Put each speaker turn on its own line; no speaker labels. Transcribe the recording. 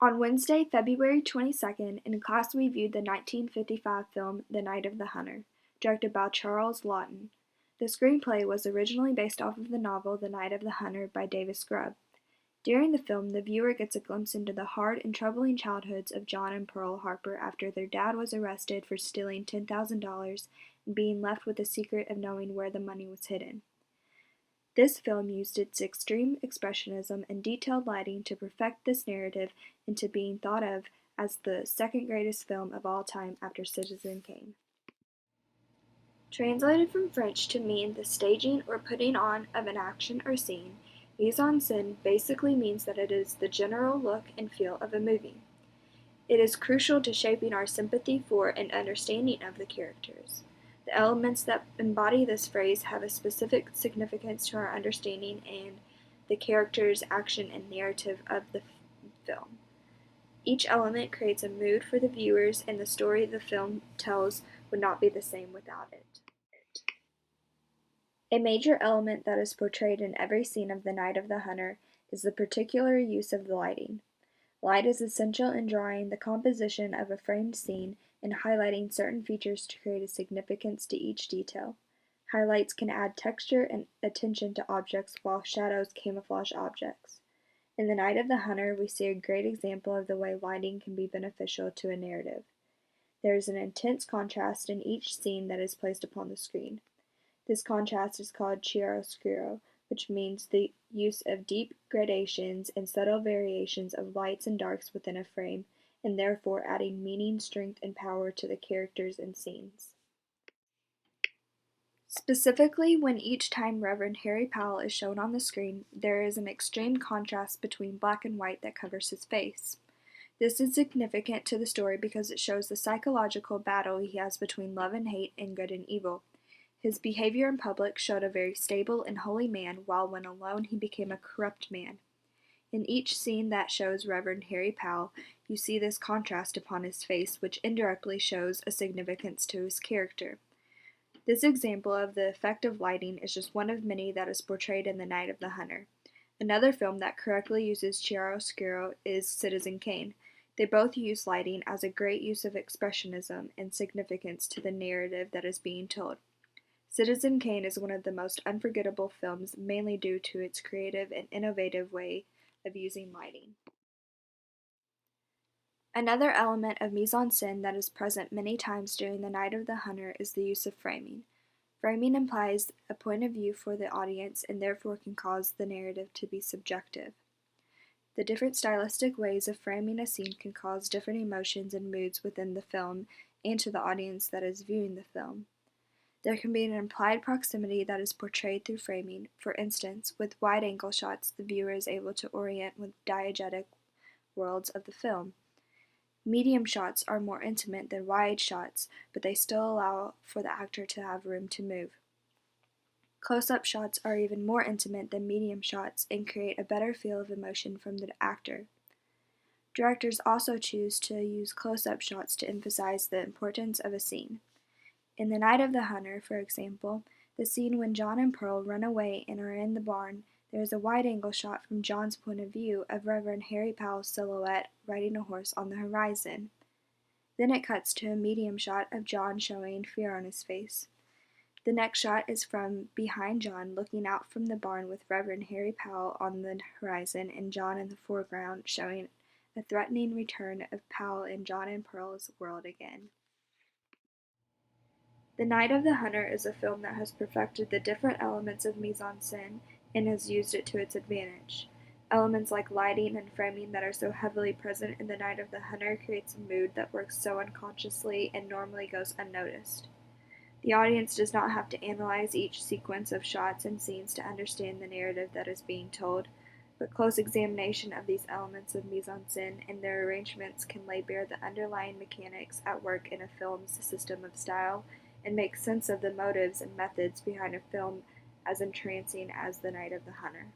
On Wednesday, February 22nd, in class we viewed the 1955 film The Night of the Hunter, directed by Charles Laughton. The screenplay was originally based off of the novel The Night of the Hunter by Davis Grubb. During the film, the viewer gets a glimpse into the hard and troubling childhoods of John and Pearl Harper after their dad was arrested for stealing $10,000 and being left with the secret of knowing where the money was hidden. This film used its extreme expressionism and detailed lighting to perfect this narrative into being thought of as the second greatest film of all time after Citizen Kane. Translated from French to mean the staging or putting on of an action or scene, mise en scène basically means that it is the general look and feel of a movie. It is crucial to shaping our sympathy for and understanding of the characters. The elements that embody this phrase have a specific significance to our understanding and the characters, action, and narrative of the film. Each element creates a mood for the viewers, and the story the film tells would not be the same without it. A major element that is portrayed in every scene of The Night of the Hunter is the particular use of the lighting. Light is essential in drawing the composition of a framed scene and highlighting certain features to create a significance to each detail. Highlights can add texture and attention to objects while shadows camouflage objects. In The Night of the Hunter, we see a great example of the way lighting can be beneficial to a narrative. There is an intense contrast in each scene that is placed upon the screen. This contrast is called chiaroscuro, which means the use of deep gradations and subtle variations of lights and darks within a frame, and therefore adding meaning, strength, and power to the characters and scenes. Specifically, when each time Reverend Harry Powell is shown on the screen, there is an extreme contrast between black and white that covers his face. This is significant to the story because it shows the psychological battle he has between love and hate and good and evil. His behavior in public showed a very stable and holy man, while when alone he became a corrupt man. In each scene that shows Reverend Harry Powell, you see this contrast upon his face, which indirectly shows a significance to his character. This example of the effect of lighting is just one of many that is portrayed in The Night of the Hunter. Another film that correctly uses chiaroscuro is Citizen Kane. They both use lighting as a great use of expressionism and significance to the narrative that is being told. Citizen Kane is one of the most unforgettable films, mainly due to its creative and innovative way of using lighting. Another element of mise en scène that is present many times during The Night of the Hunter is the use of framing. Framing implies a point of view for the audience and therefore can cause the narrative to be subjective. The different stylistic ways of framing a scene can cause different emotions and moods within the film and to the audience that is viewing the film. There can be an implied proximity that is portrayed through framing. For instance, with wide-angle shots, the viewer is able to orient with diegetic worlds of the film. Medium shots are more intimate than wide shots, but they still allow for the actor to have room to move. Close-up shots are even more intimate than medium shots and create a better feel of emotion from the actor. Directors also choose to use close-up shots to emphasize the importance of a scene. In The Night of the Hunter, for example, the scene when John and Pearl run away and are in the barn, there is a wide-angle shot from John's point of view of Reverend Harry Powell's silhouette riding a horse on the horizon. Then it cuts to a medium shot of John showing fear on his face. The next shot is from behind John looking out from the barn with Reverend Harry Powell on the horizon and John in the foreground, showing a threatening return of Powell in John and Pearl's world again. The Night of the Hunter is a film that has perfected the different elements of mise en scène and has used it to its advantage. Elements like lighting and framing that are so heavily present in The Night of the Hunter creates a mood that works so unconsciously and normally goes unnoticed. The audience does not have to analyze each sequence of shots and scenes to understand the narrative that is being told, but close examination of these elements of mise en scène and their arrangements can lay bare the underlying mechanics at work in a film's system of style and make sense of the motives and methods behind a film as entrancing as The Night of the Hunter.